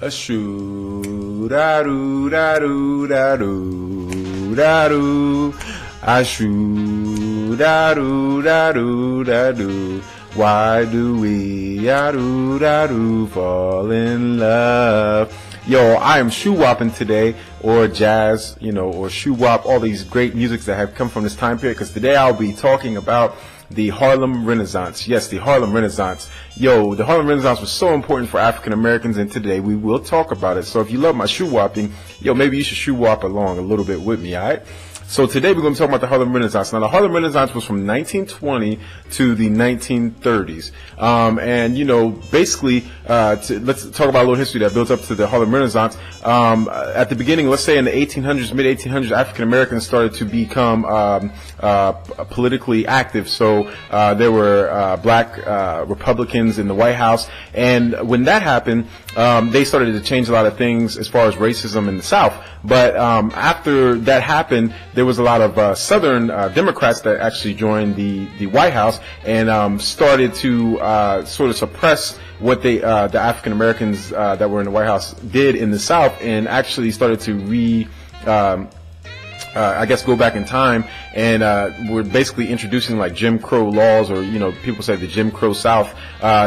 A shoo da doo da doo da doo da doo. A shoo da doo da doo da doo. Why do we da doo fall in love? Yo, I am shoo-wopping today, or jazz, or shoo-wop, all these great musics that have come from this time period, because today I'll be talking about the Harlem Renaissance. Yes, the Harlem Renaissance. Yo, the Harlem Renaissance was so important for African Americans, and today we will talk about it. So if you love my shoo-wopping, yo, maybe you should shoo-wop along a little bit with me, alright? So today we're going to talk about the Harlem Renaissance. Now, the Harlem Renaissance was from 1920 to the 1930s. Basically, let's talk about a little history that builds up to the Harlem Renaissance. At the beginning, let's say in the 1800s, mid-1800s, African Americans started to become politically active. So there were black Republicans in the White House. And when that happened, they started to change a lot of things as far as racism in the South. But after that happened, there was a lot of Southern Democrats that actually joined the White House and started to sort of suppress what the African Americans that were in the White House did in the South, and actually started to go back in time, and we're basically introducing like Jim Crow laws, or people say the Jim Crow South.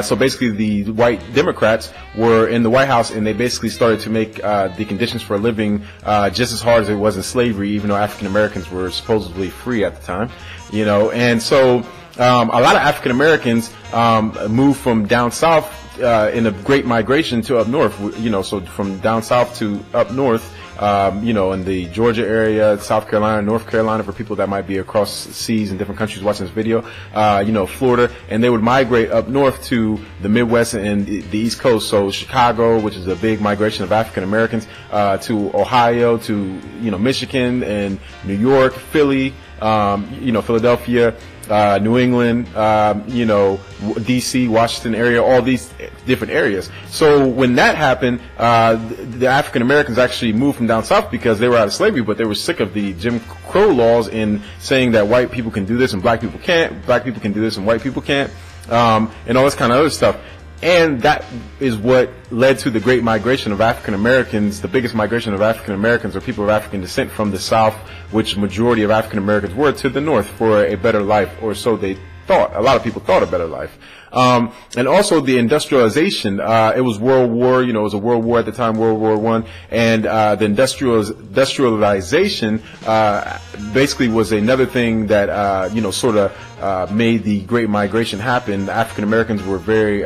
So basically, the white Democrats were in the White House, and they basically started to make the conditions for living just as hard as it was in slavery, even though African Americans were supposedly free at the time. And so a lot of African Americans moved from down south in a great migration to up north. So from down south to up north. In the Georgia area, South Carolina, North Carolina, for people that might be across seas in different countries watching this video, Florida, and they would migrate up north to the Midwest and the East Coast. So Chicago, which is a big migration of African Americans, to Ohio, to, Michigan and New York, Philly, Philadelphia, New England, DC, Washington area, all these different areas. So when that happened, the African Americans actually moved from down south because they were out of slavery, but they were sick of the Jim Crow laws in saying that white people can do this and black people can't, black people can do this and white people can't, and all this kind of other stuff. And that is what led to the great migration of African Americans, the biggest migration of African Americans or people of African descent from the South, which majority of African Americans were, to the North for a better life, or so they thought. A lot of people thought a better life. And also the industrialization, it was World War, it was a World War at the time, World War I, and the industrialization basically was another thing that sort of made the Great Migration happen. African Americans were very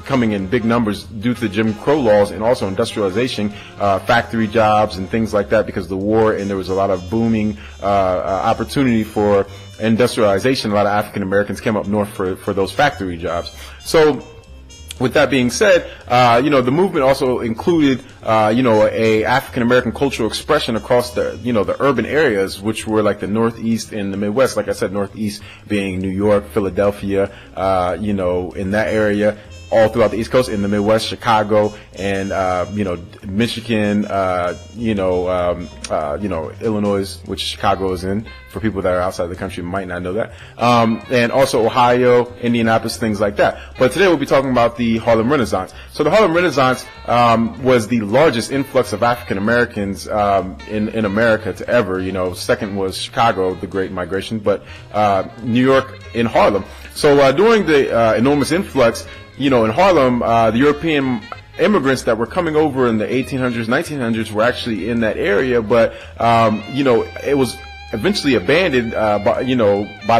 coming in big numbers due to the Jim Crow laws, and also industrialization, factory jobs and things like that because of the war, and there was a lot of booming opportunity for industrialization. A lot of African Americans came up north for those factory jobs. So with that being said, the movement also included, a African American cultural expression across the urban areas, which were like the Northeast and the Midwest. Like I said, Northeast being New York, Philadelphia, in that area, all throughout the East Coast. In the Midwest, Chicago, and Michigan, Illinois, which Chicago is in. For people that are outside the country might not know that. And also Ohio, Indianapolis, things like that. But today we'll be talking about the Harlem Renaissance. So the Harlem Renaissance was the largest influx of African Americans in America to ever. Second was Chicago, the Great Migration, but New York in Harlem. So during the enormous influx, in Harlem, the European immigrants that were coming over in the 1800s, 1900s were actually in that area, but it was eventually abandoned by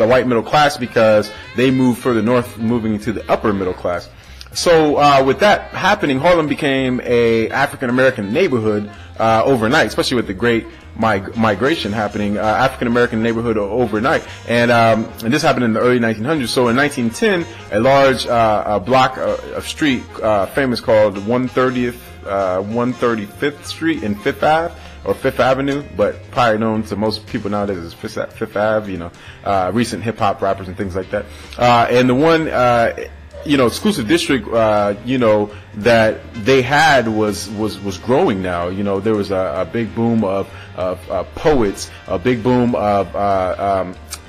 the white middle class because they moved further north, moving into the upper middle class. So with that happening, Harlem became a African American neighborhood overnight, especially with the great migration happening, African American neighborhood overnight, and this happened in the early 1900s. So in 1910, a large block of street, famous, called 135th Street and Fifth Ave, or Fifth Avenue, but probably known to most people nowadays as Fifth Ave, recent hip hop rappers and things like that. And the one, exclusive district, that they had was growing now. There was a big boom of poets, a big boom of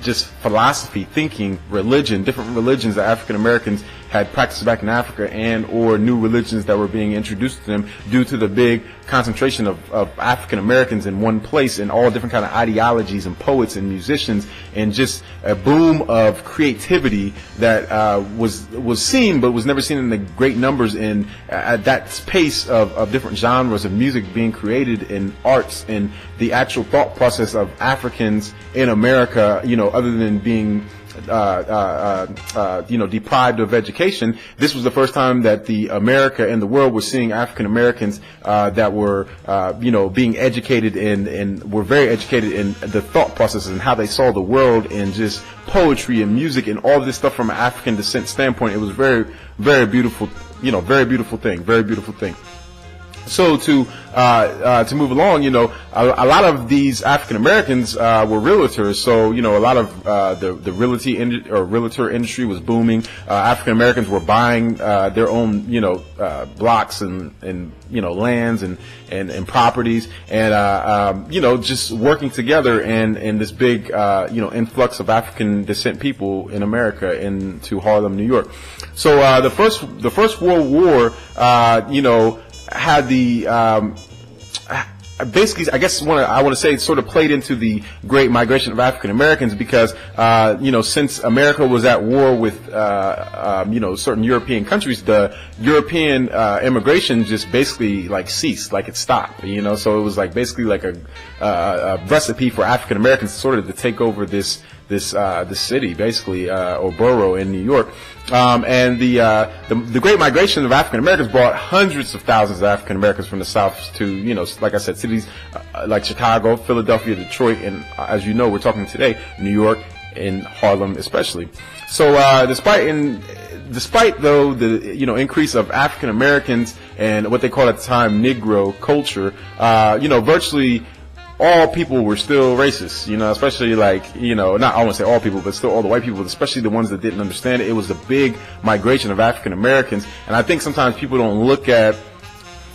just philosophy, thinking, religion, different religions that African Americans had practices back in Africa and or new religions that were being introduced to them due to the big concentration of African Americans in one place, and all different kind of ideologies and poets and musicians, and just a boom of creativity that was seen but was never seen in the great numbers in at that pace of different genres of music being created in arts, and the actual thought process of Africans in America, other than being deprived of education. This was the first time that the America and the world were seeing African Americans that were, being educated and were very educated in the thought processes and how they saw the world, and just poetry and music and all this stuff from an African descent standpoint. It was very, very beautiful, very beautiful thing. So to move along, a lot of these African Americans were realtors. So a lot of the realtor industry was booming. African Americans were buying their own blocks and lands and properties, and just working together, and this big influx of African descent people in America into Harlem, New York. So the first World War, had the basically, I guess I want to say it sort of played into the great migration of African Americans, because since America was at war with certain European countries, the European immigration just basically ceased, it stopped, so it was basically a recipe for African Americans sort of to take over this city, basically, or borough in New York. And the Great Migration of African Americans brought hundreds of thousands of African Americans from the South to, like I said, cities like Chicago, Philadelphia, Detroit, and as you know, we're talking today, New York and Harlem especially. So despite though the increase of African Americans and what they called at the time Negro culture, virtually all people were still racist, especially not, I won't say all people, but still all the white people, especially the ones that didn't understand it. It was a big migration of African Americans, and I think sometimes people don't look at,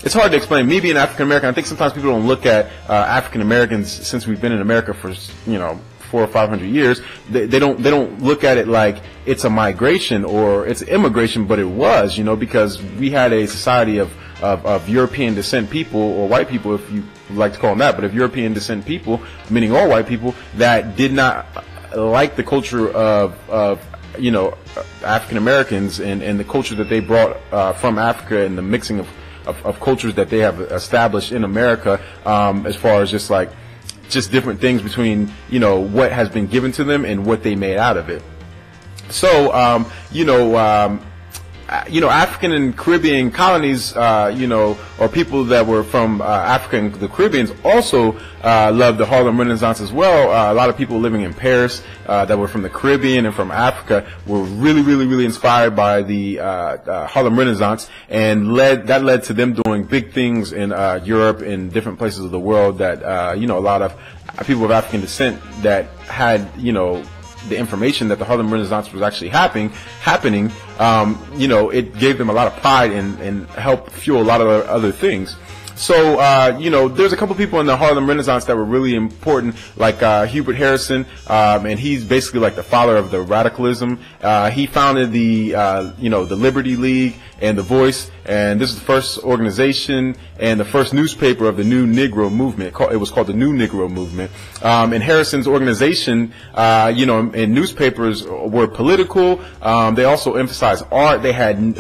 it's hard to explain. Me being African American, I think sometimes people don't look at African Americans, since we've been in America for 400 or 500 years. They don't look at it like it's a migration or it's immigration, but it was, because we had a society of European descent people, or white people, if you like to call them that, but of European descent people, meaning all white people, that did not like the culture of African Americans and the culture that they brought from Africa, and the mixing of cultures that they have established in America, as far as just different things between what has been given to them and what they made out of it. So African and Caribbean colonies, or people that were from Africa and the Caribbean also loved the Harlem Renaissance as well. A lot of people living in Paris that were from the Caribbean and from Africa were really inspired by the Harlem Renaissance, and that led to them doing big things in Europe and different places of the world that a lot of people of African descent that had the information that the Harlem Renaissance was actually happening, it gave them a lot of pride and helped fuel a lot of other things. So, there's a couple people in the Harlem Renaissance that were really important, like Hubert Harrison, and he's basically the father of the radicalism. He founded the Liberty League and the Voice, and this is the first organization and the first newspaper of the new Negro Movement. It was called the New Negro Movement. And Harrison's organization, and newspapers were political. They also emphasized art. They had,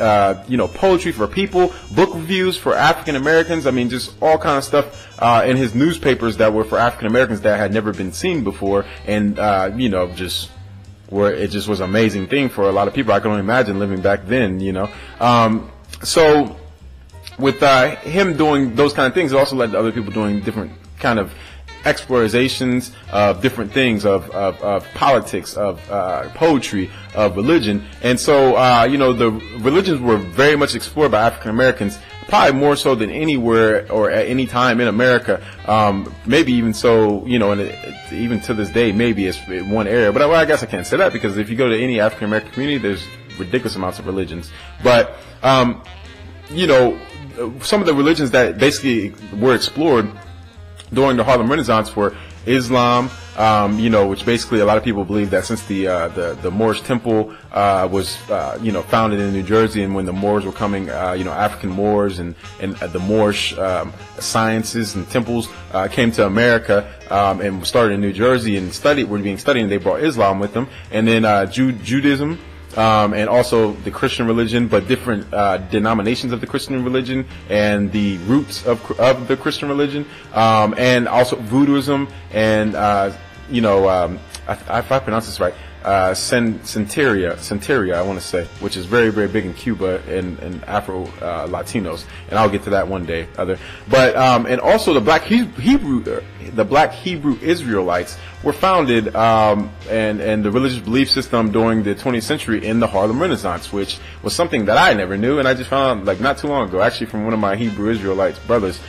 poetry for people, book reviews for African Americans. I mean, just all kind of stuff in his newspapers that were for African Americans that had never been seen before, and just where it just was an amazing thing for a lot of people. I can only imagine living back then, So with him doing those kind of things, it also led to other people doing different kind of explorations of different things, of politics, of poetry, of religion. And so, the religions were very much explored by African Americans, probably more so than anywhere or at any time in America. Maybe even so, even to this day, maybe it's one area. But I guess I can't say that, because if you go to any African American community, there's ridiculous amounts of religions. But, some of the religions that basically were explored during the Harlem Renaissance were Islam, which basically a lot of people believe that since the Moorish temple was founded in New Jersey, and when the Moors were coming, African Moors and the Moorish sciences and temples came to America and started in New Jersey and were being studied, and they brought Islam with them, and then Judaism. And also the Christian religion, but different denominations of the Christian religion and the roots of the Christian religion, and also voodooism and if I pronounce this right, Santeria, I want to say, which is very, very big in Cuba and Afro Latinos, and I'll get to that one day. But and also the Black Hebrew Israelites were founded, and the religious belief system during the 20th century in the Harlem Renaissance, which was something that I never knew, and I just found out like not too long ago, actually from one of my Hebrew Israelites brothers.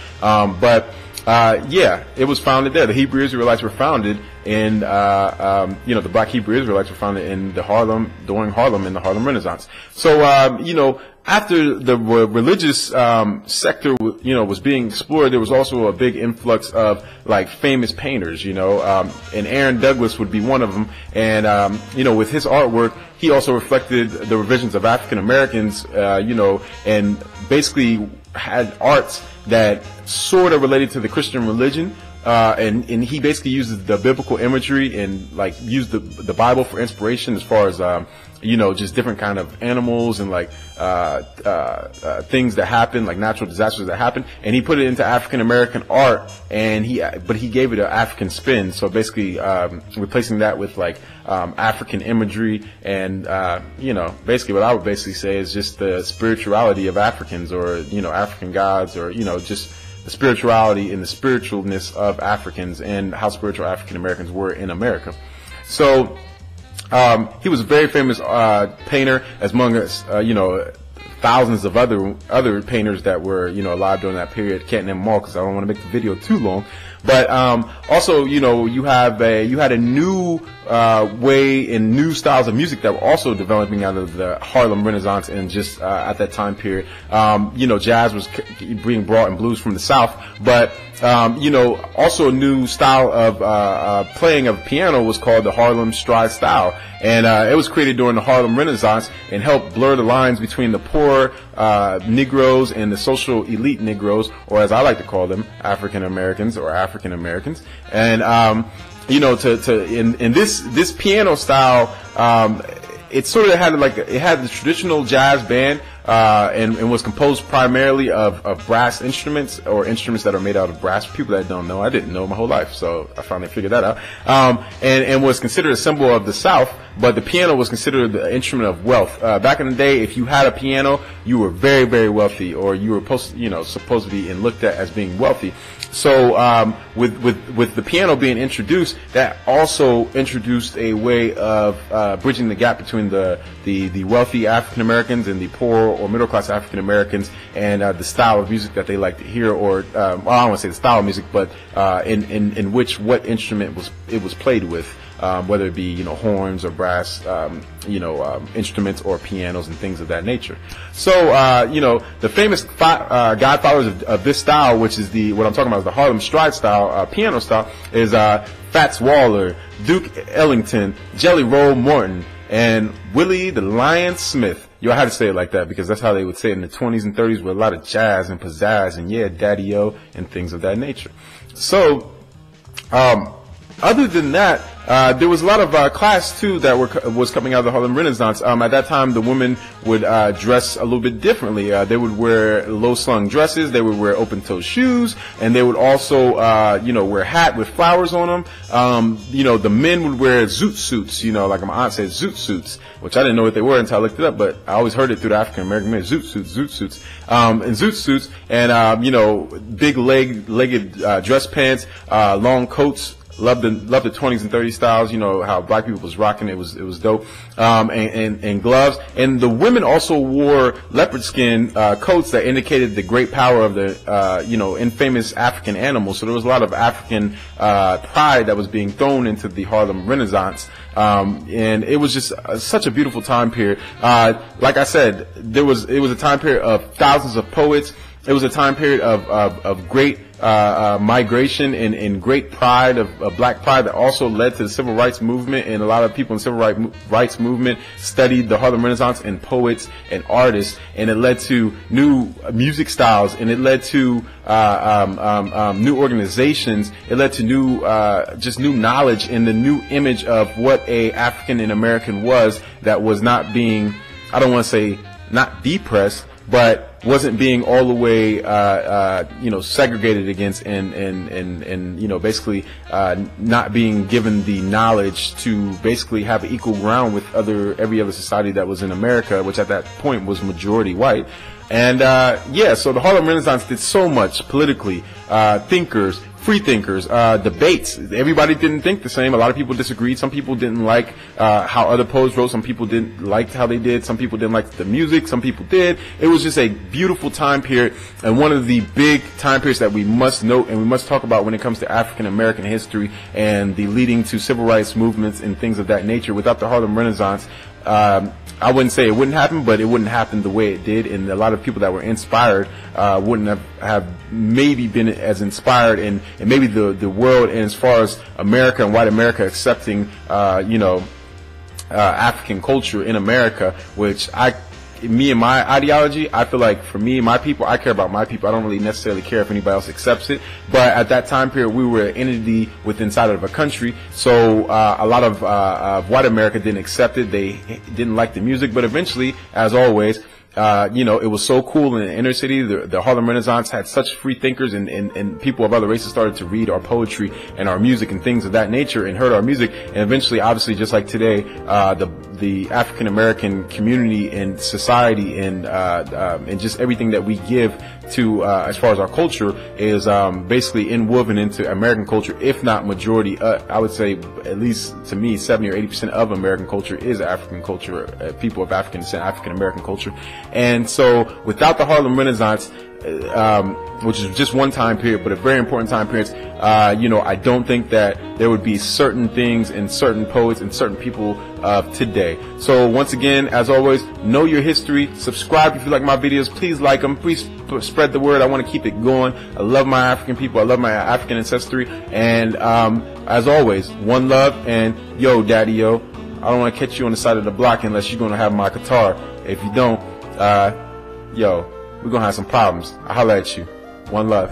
It was founded there. The Hebrew Israelites were founded in, the Black Hebrew Israelites were founded in during Harlem in the Harlem Renaissance. So, after the religious sector, was being explored, there was also a big influx of like famous painters, and Aaron Douglas would be one of them. And with his artwork, he also reflected the revisions of African Americans, and basically had arts that sort of related to the Christian religion. And he basically uses the biblical imagery and like used the Bible for inspiration as far as just different kind of animals and like things that happen, like natural disasters that happen, and he put it into African American art, and he gave it an African spin. So basically replacing that with like African imagery and basically what I would basically say is just the spirituality of Africans, or African gods, or just the spirituality and the spiritualness of Africans and how spiritual African Americans were in America. So he was a very famous painter, as among us, thousands of other painters that were alive during that period. Can't name them all because I don't want to make the video too long. But also, you had a new way and new styles of music that were also developing out of the Harlem Renaissance, and just at that time period, jazz was being brought and blues from the South, but also a new style of playing of piano was called the Harlem Stride style, and it was created during the Harlem Renaissance and helped blur the lines between the poor Negroes and the social elite Negroes, or as I like to call them, African Americans or African Americans. And in this piano style, it sort of had it had the traditional jazz band, and was composed primarily of brass instruments, or instruments that are made out of brass. For people that don't know, I didn't know my whole life, so I finally figured that out. And was considered a symbol of the South, but the piano was considered the instrument of wealth. Back in the day, if you had a piano, you were very, very wealthy, or you were supposed to be and looked at as being wealthy. So with the piano being introduced, that also introduced a way of bridging the gap between the wealthy African Americans and the poor or middle class African Americans, and the style of music that they like to hear, or I don't want to say the style of music, but in what instrument it was played with. Whether it be horns or brass instruments, or pianos and things of that nature. So the famous godfathers of this style, which is what I'm talking about, is the Harlem Stride style, piano style, is Fats Waller, Duke Ellington, Jelly Roll Morton, and Willie the Lion Smith. I had to say it like that because that's how they would say it in the 20s and 30s, with a lot of jazz and pizzazz and Daddy-O and things of that nature. So other than that, there was a lot of class too that was coming out of the Harlem Renaissance. At that time, the women would dress a little bit differently. They would wear low-slung dresses. They would wear open-toe shoes, and they would also, wear a hat with flowers on them. The men would wear zoot suits. Like my aunt said, zoot suits, which I didn't know what they were until I looked it up. But I always heard it through the African American men: zoot suits, and zoot suits, and big legged dress pants, long coats. Love the 20s and 30s styles, how black people was rocking. It was dope. And gloves. And the women also wore leopard skin coats that indicated the great power of the infamous African animals. So there was a lot of African pride that was being thrown into the Harlem Renaissance. And it was just such a beautiful time period. Like I said, it was a time period of thousands of poets, it was a time period of great migration and great pride of black pride that also led to the civil rights movement, and a lot of people in the civil rights movement studied the Harlem Renaissance and poets and artists, and it led to new music styles, and it led to new organizations. It led to new just new knowledge and the new image of what a African American was, that was not being, I don't want to say not depressed, but wasn't being all the way, segregated against, and basically not being given the knowledge to basically have equal ground with every other society that was in America, which at that point was majority white. And so the Harlem Renaissance did so much politically, thinkers, free thinkers, debates. Everybody didn't think the same. A lot of people disagreed. Some people didn't like how other poets wrote. Some people didn't like how they did. Some people didn't like the music. Some people did. It was just a beautiful time period, and one of the big time periods that we must note and we must talk about when it comes to African American history and the leading to civil rights movements and things of that nature. Without the Harlem Renaissance, I wouldn't say it wouldn't happen, but it wouldn't happen the way it did, and a lot of people that were inspired wouldn't have maybe been as inspired, and maybe the world, and as far as America and white America accepting African culture in America, which me and my ideology, I feel like for me and my people, I care about my people. I don't really necessarily care if anybody else accepts it. But at that time period, we were an entity within inside of a country. So a lot of white America didn't accept it. They didn't like the music. But eventually, as always, it was so cool in the inner city. The Harlem Renaissance had such free thinkers, and people of other races started to read our poetry and our music and things of that nature, and heard our music. And eventually, obviously, just like today, the African American community and society and just everything that we give to as far as our culture is basically inwoven into American culture, if not majority. I would say at least to me 70 or 80% of American culture is African culture, people of African descent, African American culture. And so without the Harlem Renaissance, which is just one time period, but a very important time period, I don't think that there would be certain things and certain poets and certain people of today. So once again, as always, know your history. Subscribe if you like my videos. Please like them. Please spread the word. I want to keep it going. I love my African people. I love my African ancestry. And as always, one love. And yo, daddy, yo, I don't want to catch you on the side of the block unless you're going to have my guitar. If you don't, we're going to have some problems. I'll holler at you. One love.